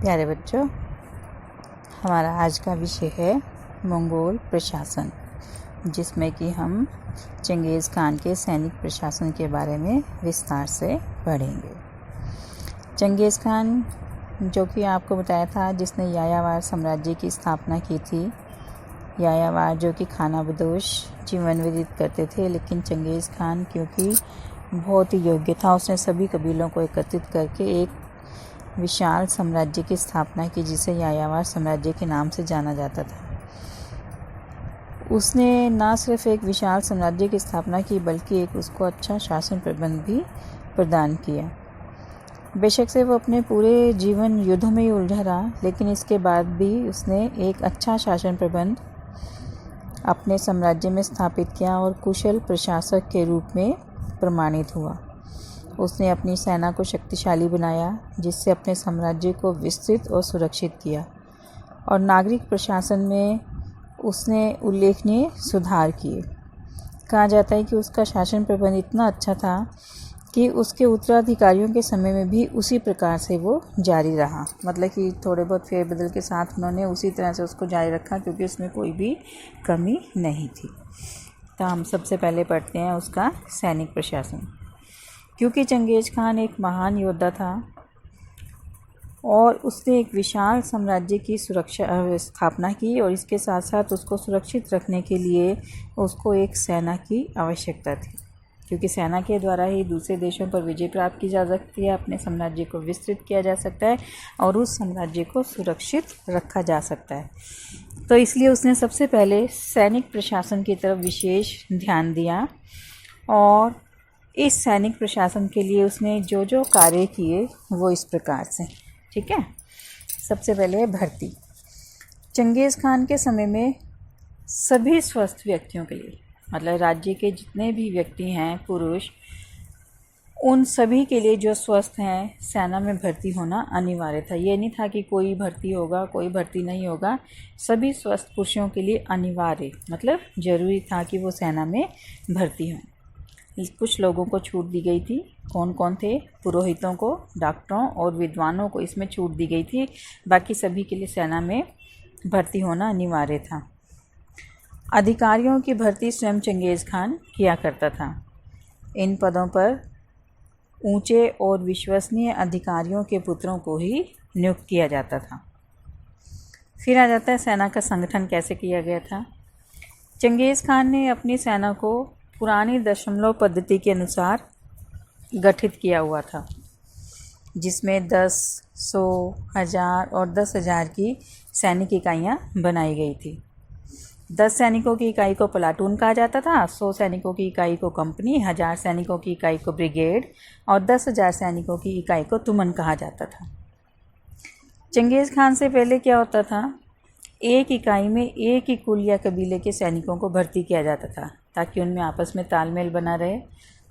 प्यारे बच्चों, हमारा आज का विषय है मंगोल प्रशासन, जिसमें कि हम चंगेज़ खान के सैनिक प्रशासन के बारे में विस्तार से पढ़ेंगे। चंगेज़ खान, जो कि आपको बताया था, जिसने यायावर साम्राज्य की स्थापना की थी। यायावर जो कि खानाबदोश जीवन व्यतीत करते थे, लेकिन चंगेज़ खान क्योंकि बहुत ही योग्य था, उसने सभी कबीलों को एकत्रित करके एक विशाल साम्राज्य की स्थापना की, जिसे यायावर साम्राज्य के नाम से जाना जाता था। उसने न सिर्फ एक विशाल साम्राज्य की स्थापना की, बल्कि एक उसको अच्छा शासन प्रबंध भी प्रदान किया। बेशक से वो अपने पूरे जीवन युद्धों में ही उलझा रहा, लेकिन इसके बाद भी उसने एक अच्छा शासन प्रबंध अपने साम्राज्य में स्थापित किया और कुशल प्रशासक के रूप में प्रमाणित हुआ। उसने अपनी सेना को शक्तिशाली बनाया, जिससे अपने साम्राज्य को विस्तृत और सुरक्षित किया, और नागरिक प्रशासन में उसने उल्लेखनीय सुधार किए। कहा जाता है कि उसका शासन प्रबंध इतना अच्छा था कि उसके उत्तराधिकारियों के समय में भी उसी प्रकार से वो जारी रहा। मतलब कि थोड़े बहुत फेरबदल के साथ उन्होंने उसी तरह से उसको जारी रखा, क्योंकि उसमें कोई भी कमी नहीं थी। तो हम सबसे पहले पढ़ते हैं उसका सैनिक प्रशासन। क्योंकि चंगेज़ खान एक महान योद्धा था और उसने एक विशाल साम्राज्य की स्थापना की, और इसके साथ साथ उसको सुरक्षित रखने के लिए उसको एक सेना की आवश्यकता थी, क्योंकि सेना के द्वारा ही दूसरे देशों पर विजय प्राप्त की जा सकती है, अपने साम्राज्य को विस्तृत किया जा सकता है और उस साम्राज्य को सुरक्षित रखा जा सकता है। तो इसलिए उसने सबसे पहले सैनिक प्रशासन की तरफ विशेष ध्यान दिया, और इस सैनिक प्रशासन के लिए उसने जो जो कार्य किए वो इस प्रकार से, ठीक है। सबसे पहले भर्ती। चंगेज़ खान के समय में सभी स्वस्थ व्यक्तियों के लिए, मतलब राज्य के जितने भी व्यक्ति हैं पुरुष, उन सभी के लिए जो स्वस्थ हैं सेना में भर्ती होना अनिवार्य था। ये नहीं था कि कोई भर्ती होगा कोई भर्ती नहीं होगा, सभी स्वस्थ पुरुषों के लिए अनिवार्य, मतलब ज़रूरी था कि वो सेना में भर्ती हों। कुछ लोगों को छूट दी गई थी। कौन कौन थे? पुरोहितों को, डॉक्टरों और विद्वानों को इसमें छूट दी गई थी। बाकी सभी के लिए सेना में भर्ती होना अनिवार्य था। अधिकारियों की भर्ती स्वयं चंगेज़ खान किया करता था। इन पदों पर ऊंचे और विश्वसनीय अधिकारियों के पुत्रों को ही नियुक्त किया जाता था। फिर आ जाता है सेना का संगठन कैसे किया गया था। चंगेज़ खान ने अपनी सेना को पुरानी दशमलव पद्धति के अनुसार गठित किया हुआ था, जिसमें 10, 100, 1000 और 10,000 की सैनिक इकाइयाँ बनाई गई थी। 10 सैनिकों की इकाई को प्लाटून कहा जाता था, 100 सैनिकों की इकाई को कंपनी, 1000 सैनिकों की इकाई को ब्रिगेड और 10,000 सैनिकों की इकाई को तुमन कहा जाता था। चंगेज़ खान से पहले क्या होता था, एक इकाई में एक ही कुल या कबीले के सैनिकों को भर्ती किया जाता था, ताकि उनमें आपस में तालमेल बना रहे,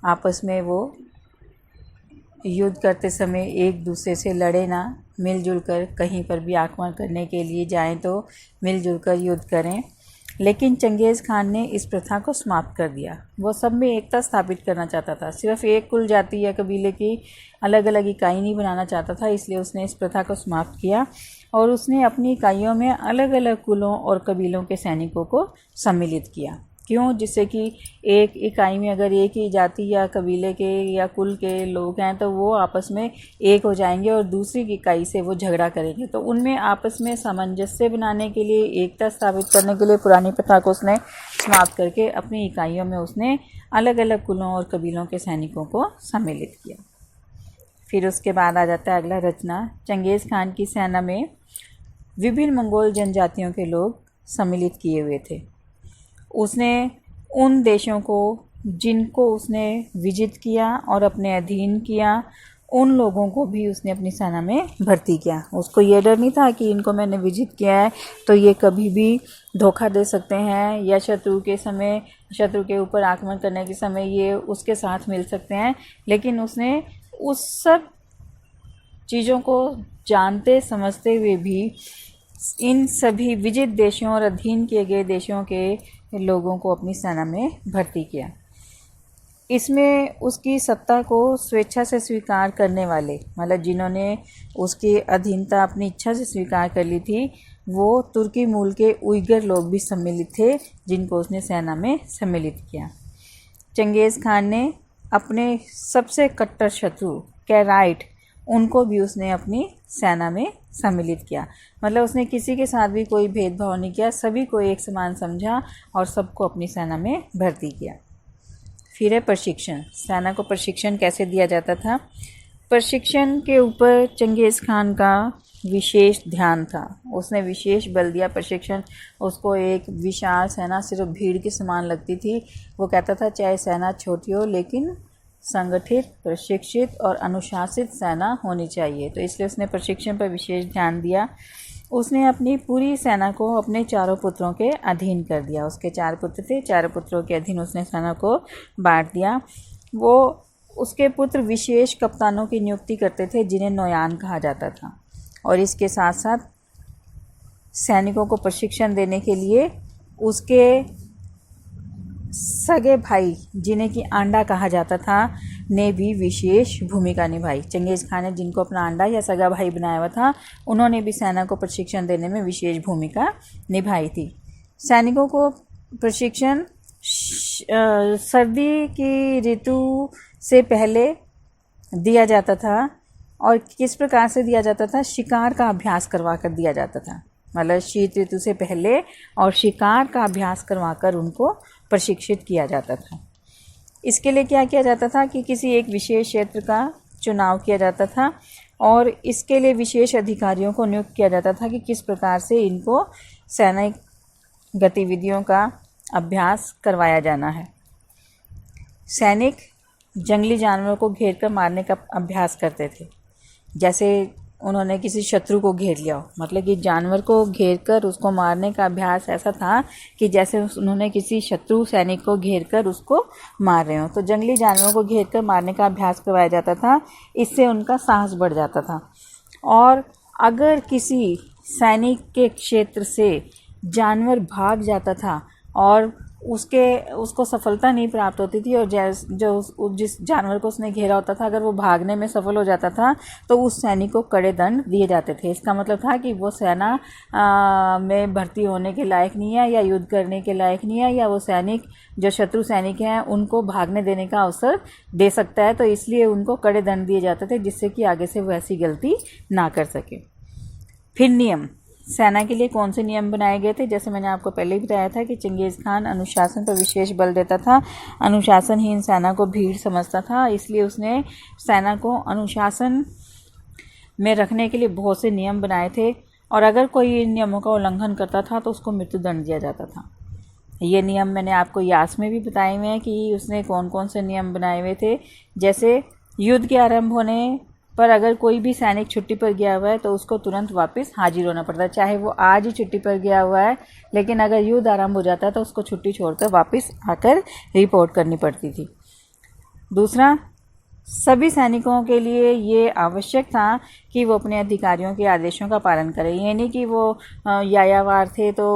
आपस में वो युद्ध करते समय एक दूसरे से लड़े ना, मिलजुल कर कहीं पर भी आक्रमण करने के लिए जाएं तो मिलजुल कर युद्ध करें। लेकिन चंगेज़ खान ने इस प्रथा को समाप्त कर दिया। वो सब में एकता स्थापित करना चाहता था, सिर्फ एक कुल जाति या कबीले की अलग अलग इकाई नहीं बनाना चाहता था। इसलिए उसने इस प्रथा को समाप्त किया और उसने अपनी इकाइयों में अलग अलग कुलों और कबीलों के सैनिकों को सम्मिलित किया। क्यों? जिससे कि एक इकाई में अगर एक ही जाति या कबीले के या कुल के लोग हैं तो वो आपस में एक हो जाएंगे, और दूसरी इकाई से वो झगड़ा करेंगे। तो उनमें आपस में सामंजस्य बनाने के लिए, एकता स्थापित करने के लिए पुरानी प्रथा को उसने समाप्त करके अपनी इकाइयों में उसने अलग अलग कुलों और कबीलों के सैनिकों को सम्मिलित किया। फिर उसके बाद आ जाता है अगला रचना। चंगेज़ खान की सेना में विभिन्न मंगोल जनजातियों के लोग सम्मिलित किए हुए थे। उसने उन देशों को जिनको उसने विजित किया और अपने अधीन किया, उन लोगों को भी उसने अपनी सेना में भर्ती किया। उसको ये डर नहीं था कि इनको मैंने विजित किया है तो ये कभी भी धोखा दे सकते हैं, या शत्रु के ऊपर आक्रमण करने के समय ये उसके साथ मिल सकते हैं। लेकिन उसने उस सब चीज़ों को जानते समझते हुए भी इन सभी विजित देशों और अधीन किए गए देशों के लोगों को अपनी सेना में भर्ती किया। इसमें उसकी सत्ता को स्वेच्छा से स्वीकार करने वाले, मतलब जिन्होंने उसकी अधीनता अपनी इच्छा से स्वीकार कर ली थी, वो तुर्की मूल के उइगर लोग भी सम्मिलित थे, जिनको उसने सेना में सम्मिलित किया। चंगेज़ खान ने अपने सबसे कट्टर शत्रु कैराइट, उनको भी उसने अपनी सेना में सम्मिलित किया। मतलब उसने किसी के साथ भी कोई भेदभाव नहीं किया, सभी को एक समान समझा और सबको अपनी सेना में भर्ती किया। फिर है प्रशिक्षण। सेना को प्रशिक्षण कैसे दिया जाता था? प्रशिक्षण के ऊपर चंगेज़ खान का विशेष ध्यान था, उसने विशेष बल दिया। प्रशिक्षण, उसको एक विशाल सेना सिर्फ भीड़ के समान लगती थी। वो कहता था चाहे सेना छोटी हो लेकिन संगठित, प्रशिक्षित और अनुशासित सेना होनी चाहिए। तो इसलिए उसने प्रशिक्षण पर विशेष ध्यान दिया। उसने अपनी पूरी सेना को अपने चारों पुत्रों के अधीन कर दिया। उसके 4 पुत्र थे, 4 पुत्रों के अधीन उसने सेना को बांट दिया। वो उसके पुत्र विशेष कप्तानों की नियुक्ति करते थे, जिन्हें नौयान कहा जाता था। और इसके साथ साथ सैनिकों को प्रशिक्षण देने के लिए उसके सगे भाई, जिन्हें कि आंडा कहा जाता था, ने भी विशेष भूमिका निभाई। चंगेज़ खान ने जिनको अपना आंडा या सगा भाई बनाया हुआ था, उन्होंने भी सेना को प्रशिक्षण देने में विशेष भूमिका निभाई थी। सैनिकों को प्रशिक्षण सर्दी की ऋतु से पहले दिया जाता था। और किस प्रकार से दिया जाता था? शिकार का अभ्यास करवा कर दिया जाता था। मतलब शीत ऋतु से पहले और शिकार का अभ्यास करवाकर उनको प्रशिक्षित किया जाता था। इसके लिए क्या किया जाता था कि किसी एक विशेष क्षेत्र का चुनाव किया जाता था और इसके लिए विशेष अधिकारियों को नियुक्त किया जाता था कि किस प्रकार से इनको सैनिक गतिविधियों का अभ्यास करवाया जाना है। सैनिक जंगली जानवरों को घेर कर मारने का अभ्यास करते थे। जैसे उन्होंने किसी शत्रु को घेर लिया हो, मतलब कि जानवर को घेर कर उसको मारने का अभ्यास ऐसा था कि जैसे उन्होंने किसी शत्रु सैनिक को घेर कर उसको मार रहे हो। तो जंगली जानवरों को घेर कर मारने का अभ्यास करवाया जाता था। इससे उनका साहस बढ़ जाता था। और अगर किसी सैनिक के क्षेत्र से जानवर भाग जाता था और उसको सफलता नहीं प्राप्त होती थी, और जिस जानवर को उसने घेरा होता था, अगर वो भागने में सफल हो जाता था तो उस सैनिक को कड़े दंड दिए जाते थे। इसका मतलब था कि वो सेना में भर्ती होने के लायक नहीं है, या युद्ध करने के लायक नहीं है, या वो सैनिक जो शत्रु सैनिक हैं उनको भागने देने का अवसर दे सकता है। तो इसलिए उनको कड़े दंड दिए जाते थे, जिससे कि आगे से वो ऐसी गलती ना कर सके। फिर नियम। सेना के लिए कौन से नियम बनाए गए थे? जैसे मैंने आपको पहले ही बताया था कि चंगेज़ खान अनुशासन पर विशेष बल देता था। अनुशासनहीन सेना को भीड़ समझता था, इसलिए उसने सेना को अनुशासन में रखने के लिए बहुत से नियम बनाए थे। और अगर कोई इन नियमों का उल्लंघन करता था तो उसको मृत्युदंड दिया जाता था। ये नियम मैंने आपको यास में भी बताए हुए हैं कि उसने कौन कौन से नियम बनाए हुए थे। जैसे युद्ध के आरंभ होने पर अगर कोई भी सैनिक छुट्टी पर गया हुआ है तो उसको तुरंत वापस हाजिर होना पड़ता है, चाहे वो आज ही छुट्टी पर गया हुआ है, लेकिन अगर युद्ध आरंभ हो जाता है तो उसको छुट्टी छोड़कर वापस आकर रिपोर्ट करनी पड़ती थी। दूसरा, सभी सैनिकों के लिए ये आवश्यक था कि वो अपने अधिकारियों के आदेशों का पालन करें। ये नहीं कि वो यायावार थे तो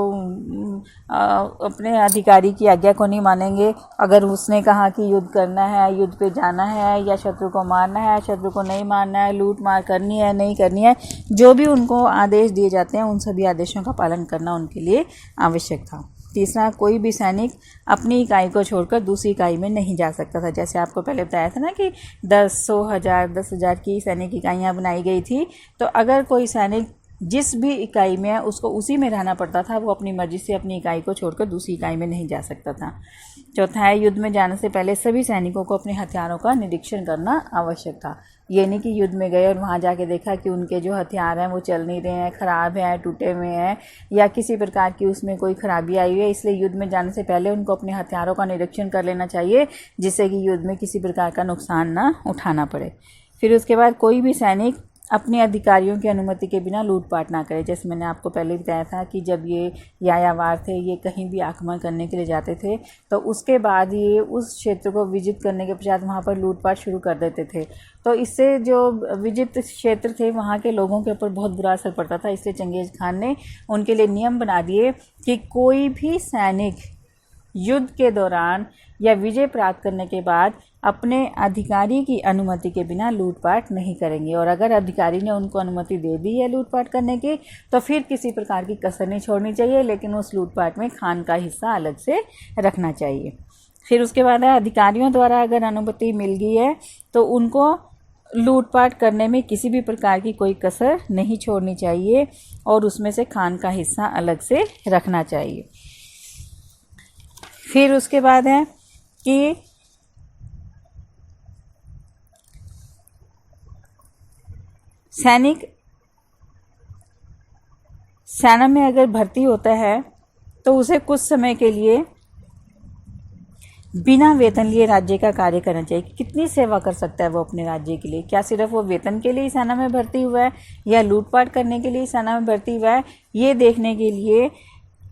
अपने अधिकारी की आज्ञा को नहीं मानेंगे। अगर उसने कहा कि युद्ध करना है, युद्ध पे जाना है, या शत्रु को मारना है, शत्रु को नहीं मारना है, लूट मार करनी है, नहीं करनी है, जो भी उनको आदेश दिए जाते हैं उन सभी आदेशों का पालन करना उनके लिए आवश्यक था। तीसरा, कोई भी सैनिक अपनी इकाई को छोड़कर दूसरी इकाई में नहीं जा सकता था। जैसे आपको पहले बताया था ना कि 10,000 की सैनिक इकाइयाँ बनाई गई थी, तो अगर कोई सैनिक जिस भी इकाई में है उसको उसी में रहना पड़ता था, वो अपनी मर्जी से अपनी इकाई को छोड़कर दूसरी इकाई में नहीं जा सकता था। चौथा है, युद्ध में जाने से पहले सभी सैनिकों को अपने हथियारों का निरीक्षण करना आवश्यक था। ये नहीं कि युद्ध में गए और वहाँ जाके देखा कि उनके जो हथियार हैं वो चल नहीं रहे हैं, ख़राब हैं, टूटे हुए हैं, या किसी प्रकार की उसमें कोई ख़राबी आई हुई है। इसलिए युद्ध में जाने से पहले उनको अपने हथियारों का निरीक्षण कर लेना चाहिए, जिससे कि युद्ध में किसी प्रकार का नुकसान ना उठाना पड़े। फिर उसके बाद कोई भी सैनिक अपने अधिकारियों की अनुमति के बिना लूटपाट ना करे। जैसे मैंने आपको पहले बताया था कि जब ये यायावार थे, ये कहीं भी आक्रमण करने के लिए जाते थे तो उसके बाद ये उस क्षेत्र को विजित करने के पश्चात वहाँ पर लूटपाट शुरू कर देते थे। तो इससे जो विजित क्षेत्र थे वहाँ के लोगों के ऊपर बहुत बुरा असर पड़ता था। इसलिए चंगेज़ खान ने उनके लिए नियम बना दिए कि कोई भी सैनिक युद्ध के दौरान या विजय प्राप्त करने के बाद अपने अधिकारी की अनुमति के बिना लूटपाट नहीं करेंगे, और अगर अधिकारी ने उनको अनुमति दे दी है लूटपाट करने की तो फिर किसी प्रकार की कसर नहीं छोड़नी चाहिए, लेकिन उस लूटपाट में खान का हिस्सा अलग से रखना चाहिए। फिर उसके बाद है अधिकारियों द्वारा अगर अनुमति मिल गई है तो उनको लूटपाट करने में किसी भी प्रकार की कोई कसर नहीं छोड़नी चाहिए और उसमें से खान का हिस्सा अलग से रखना चाहिए। फिर उसके बाद है कि सैनिक सेना में अगर भर्ती होता है तो उसे कुछ समय के लिए बिना वेतन लिए राज्य का कार्य करना चाहिए। कितनी सेवा कर सकता है वो अपने राज्य के लिए? क्या सिर्फ वो वेतन के लिए ही सेना में भर्ती हुआ है या लूटपाट करने के लिए सेना में भर्ती हुआ है? ये देखने के लिए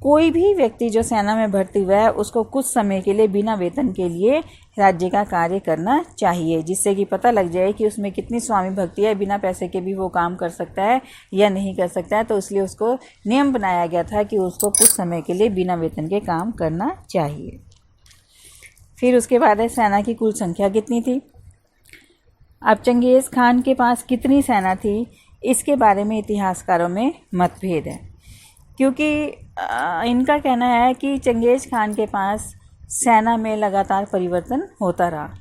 कोई भी व्यक्ति जो सेना में भर्ती हुआ है उसको कुछ समय के लिए बिना वेतन के लिए राज्य का कार्य करना चाहिए, जिससे कि पता लग जाए कि उसमें कितनी स्वामी भक्ति है, बिना पैसे के भी वो काम कर सकता है या नहीं कर सकता है। तो इसलिए उसको नियम बनाया गया था कि उसको कुछ समय के लिए बिना वेतन के काम करना चाहिए। फिर उसके बाद है सेना की कुल संख्या कितनी थी। अब चंगेज़ खान के पास कितनी सेना थी इसके बारे में इतिहासकारों में मतभेद है, क्योंकि इनका कहना है कि चंगेज़ खान के पास सेना में लगातार परिवर्तन होता रहा।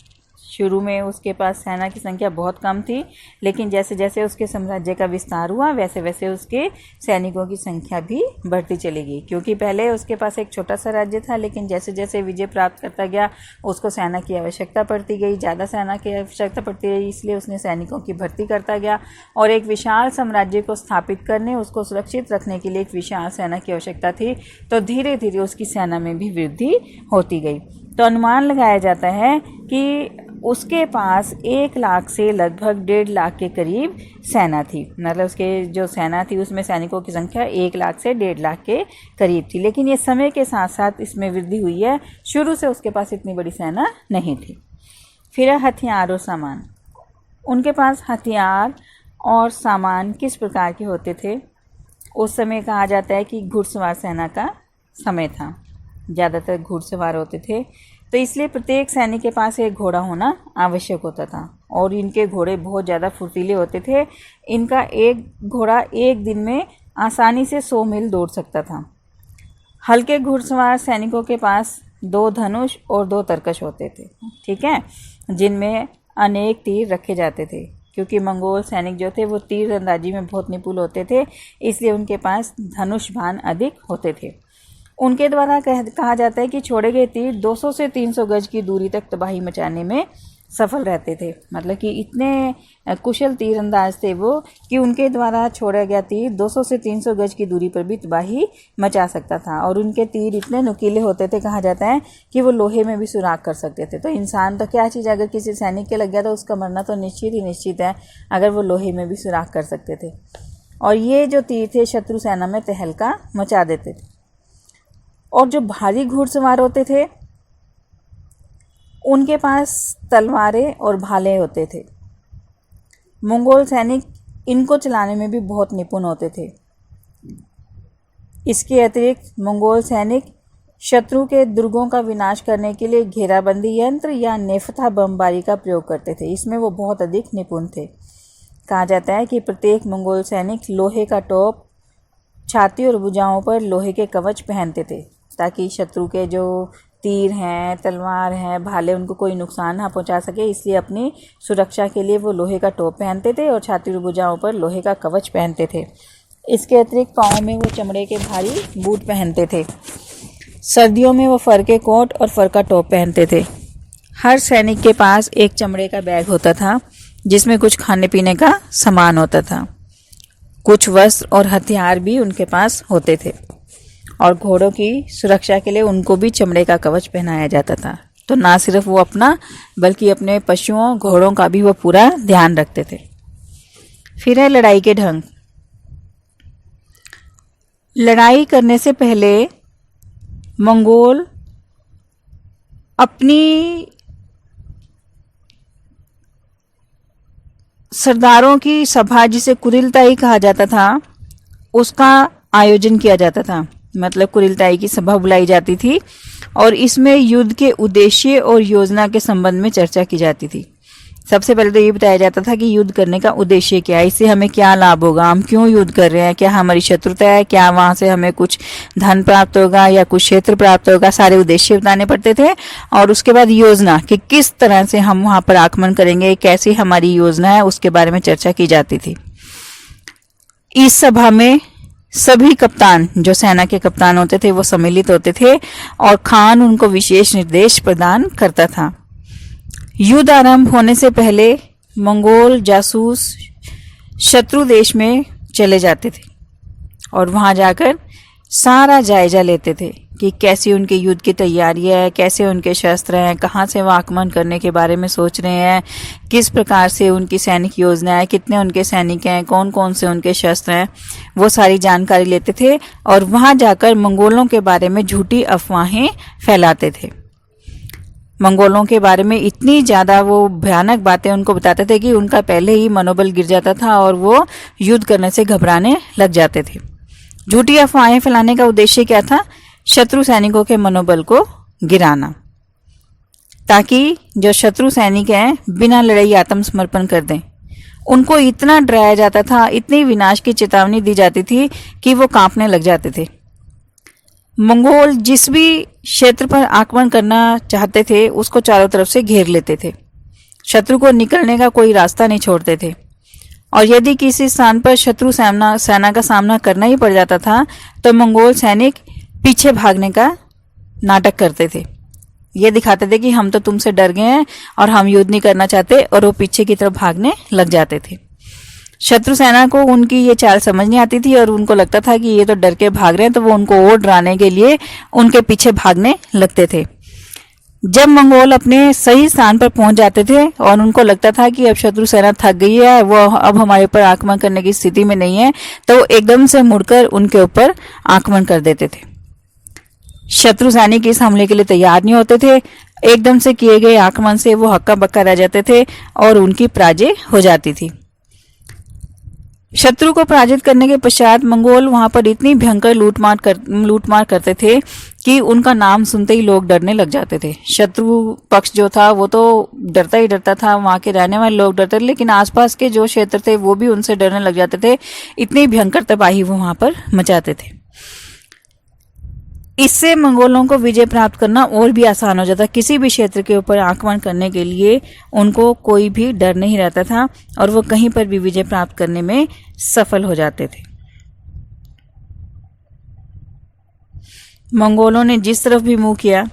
शुरू में उसके पास सेना की संख्या बहुत कम थी, लेकिन जैसे जैसे उसके साम्राज्य का विस्तार हुआ वैसे वैसे उसके सैनिकों की संख्या भी बढ़ती चली गई। क्योंकि पहले उसके पास एक छोटा सा राज्य था, लेकिन जैसे जैसे विजय प्राप्त करता गया उसको सेना की आवश्यकता पड़ती गई, ज़्यादा सेना की आवश्यकता पड़ती गई, इसलिए उसने सैनिकों की भर्ती करता गया और एक विशाल साम्राज्य को स्थापित करने, उसको सुरक्षित रखने के लिए एक विशाल सेना की आवश्यकता थी। तो धीरे धीरे उसकी सेना में भी वृद्धि होती गई। तो अनुमान लगाया जाता है कि उसके पास 1 लाख से लगभग 1.5 लाख के करीब सेना थी। मतलब उसके जो सेना थी उसमें सैनिकों की संख्या 1 लाख से 1.5 लाख के करीब थी, लेकिन ये समय के साथ साथ इसमें वृद्धि हुई है। शुरू से उसके पास इतनी बड़ी सेना नहीं थी। फिर है हथियार और सामान। उनके पास हथियार और सामान किस प्रकार के होते थे? उस समय कहा जाता है कि घुड़सवार सेना का समय था, ज़्यादातर घुड़सवार होते थे, तो इसलिए प्रत्येक सैनिक के पास एक घोड़ा होना आवश्यक होता था और इनके घोड़े बहुत ज़्यादा फुर्तीले होते थे। इनका एक घोड़ा एक दिन में आसानी से 100 मील दौड़ सकता था। हल्के घुड़सवार सैनिकों के पास 2 धनुष और 2 तरकश होते थे, ठीक है, जिनमें अनेक तीर रखे जाते थे। क्योंकि मंगोल सैनिक जो थे वो तीरंदाजी में बहुत निपुण होते थे, इसलिए उनके पास धनुष बाण अधिक होते थे। उनके द्वारा कहा जाता है कि छोड़े गए तीर 200 से 300 गज की दूरी तक तबाही मचाने में सफल रहते थे। मतलब कि इतने कुशल तीरंदाज थे वो कि उनके द्वारा छोड़ा गया तीर 200 से 300 गज की दूरी पर भी तबाही मचा सकता था। और उनके तीर इतने नुकीले होते थे, कहा जाता है कि वो लोहे में भी सुराख कर सकते थे। तो इंसान तो क्या चीज़, अगर किसी सैनिक के लग गया तो उसका मरना तो निश्चित ही निश्चित है, अगर वो लोहे में भी सुराख कर सकते थे। और ये जो तीर थे शत्रु सेना में तहलका मचा देते थे। और जो भारी घुड़सवार होते थे उनके पास तलवारें और भाले होते थे। मंगोल सैनिक इनको चलाने में भी बहुत निपुण होते थे। इसके अतिरिक्त मंगोल सैनिक शत्रु के दुर्गों का विनाश करने के लिए घेराबंदी यंत्र या नेफता बमबारी का प्रयोग करते थे। इसमें वो बहुत अधिक निपुण थे। कहा जाता है कि प्रत्येक मंगोल सैनिक लोहे का टोप, छाती और भुजाओं पर लोहे के कवच पहनते थे ताकि शत्रु के जो तीर हैं, तलवार हैं, भाले, उनको कोई नुकसान ना पहुंचा सके। इसलिए अपनी सुरक्षा के लिए वो लोहे का टोप पहनते थे और छाती और भुजाओं पर लोहे का कवच पहनते थे। इसके अतिरिक्त पाँव में वो चमड़े के भारी बूट पहनते थे। सर्दियों में वो फर के कोट और फर का टोप पहनते थे। हर सैनिक के पास एक चमड़े का बैग होता था जिसमें कुछ खाने पीने का सामान होता था। कुछ वस्त्र और हथियार भी उनके पास होते थे और घोड़ों की सुरक्षा के लिए उनको भी चमड़े का कवच पहनाया जाता था। तो ना सिर्फ वो अपना बल्कि अपने पशुओं, घोड़ों का भी वो पूरा ध्यान रखते थे। फिर है लड़ाई के ढंग। लड़ाई करने से पहले मंगोल अपनी सरदारों की सभा, जिसे कुरिलताई कहा जाता था, उसका आयोजन किया जाता था। मतलब कुरिलताई की सभा बुलाई जाती थी और इसमें युद्ध के उद्देश्य और योजना के संबंध में चर्चा की जाती थी। सबसे पहले तो ये बताया जाता था कि युद्ध करने का उद्देश्य क्या है, इससे हमें क्या लाभ होगा, हम क्यों युद्ध कर रहे हैं, क्या हमारी शत्रुता है, क्या वहां से हमें कुछ धन प्राप्त होगा या कुछ क्षेत्र प्राप्त होगा, सारे उद्देश्य बताने पड़ते थे। और उसके बाद योजना कि किस तरह से हम वहां पर आक्रमण करेंगे, कैसी हमारी योजना है, उसके बारे में चर्चा की जाती थी। इस सभा में सभी कप्तान, जो सेना के कप्तान होते थे, वो सम्मिलित होते थे और खान उनको विशेष निर्देश प्रदान करता था। युद्ध आरंभ होने से पहले मंगोल जासूस शत्रु देश में चले जाते थे और वहां जाकर सारा जायजा लेते थे कि कैसी उनकी युद्ध की तैयारी है, कैसे उनके शस्त्र हैं, कहां से वो आक्रमण करने के बारे में सोच रहे हैं, किस प्रकार से उनकी सैनिक योजना है, कितने उनके सैनिक हैं, कौन कौन से उनके शस्त्र हैं, वो सारी जानकारी लेते थे और वहां जाकर मंगोलों के बारे में झूठी अफवाहें फैलाते थे। मंगोलों के बारे में इतनी ज्यादा वो भयानक बातें उनको बताते थे कि उनका पहले ही मनोबल गिर जाता था और वो युद्ध करने से घबराने लग जाते थे। झूठी अफवाहें फैलाने का उद्देश्य क्या था? शत्रु सैनिकों के मनोबल को गिराना, ताकि जो शत्रु सैनिक हैं बिना लड़ाई आत्मसमर्पण कर दें। उनको इतना डराया जाता था, इतनी विनाश की चेतावनी दी जाती थी कि वो कांपने लग जाते थे। मंगोल जिस भी क्षेत्र पर आक्रमण करना चाहते थे उसको चारों तरफ से घेर लेते थे। शत्रु को निकलने का कोई रास्ता नहीं छोड़ते थे और यदि किसी स्थान पर शत्रु सेना का सामना करना ही पड़ जाता था तो मंगोल सैनिक पीछे भागने का नाटक करते थे। ये दिखाते थे कि हम तो तुमसे डर गए हैं और हम युद्ध नहीं करना चाहते, और वो पीछे की तरफ भागने लग जाते थे। शत्रु सेना को उनकी ये चाल समझ नहीं आती थी और उनको लगता था कि ये तो डर के भाग रहे हैं, तो वो उनको और डराने के लिए उनके पीछे भागने लगते थे। जब मंगोल अपने सही स्थान पर पहुंच जाते थे और उनको लगता था कि अब शत्रु सेना थक गई है, वो अब हमारे ऊपर आक्रमण करने की स्थिति में नहीं है, तो वो एकदम से मुड़कर उनके ऊपर आक्रमण कर देते थे। शत्रु सैनिक इस हमले के लिए तैयार नहीं होते थे। एकदम से किए गए आक्रमण से वो हक्का बक्का रह जाते थे और उनकी पराजय हो जाती थी। शत्रु को पराजित करने के पश्चात मंगोल वहां पर इतनी भयंकर लूटमार करते थे कि उनका नाम सुनते ही लोग डरने लग जाते थे। शत्रु पक्ष जो था वो तो डरता ही डरता था, वहां के रहने वाले लोग डरते थे, लेकिन आसपास के जो क्षेत्र थे वो भी उनसे डरने लग जाते थे। इतनी भयंकर तबाही वो वहां पर मचाते थे। इससे मंगोलों को विजय प्राप्त करना और भी आसान हो जाता। किसी भी क्षेत्र के ऊपर आक्रमण करने के लिए उनको कोई भी डर नहीं रहता था और वो कहीं पर भी विजय प्राप्त करने में सफल हो जाते थे। मंगोलों ने जिस तरफ भी मुंह किया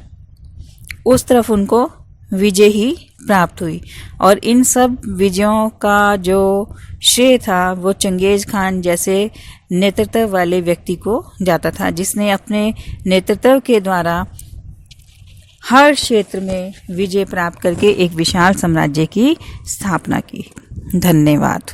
उस तरफ उनको विजय ही प्राप्त हुई और इन सब विजयों का जो श्रेय था वो चंगेज खान जैसे नेतृत्व वाले व्यक्ति को जाता था, जिसने अपने नेतृत्व के द्वारा हर क्षेत्र में विजय प्राप्त करके एक विशाल साम्राज्य की स्थापना की। धन्यवाद।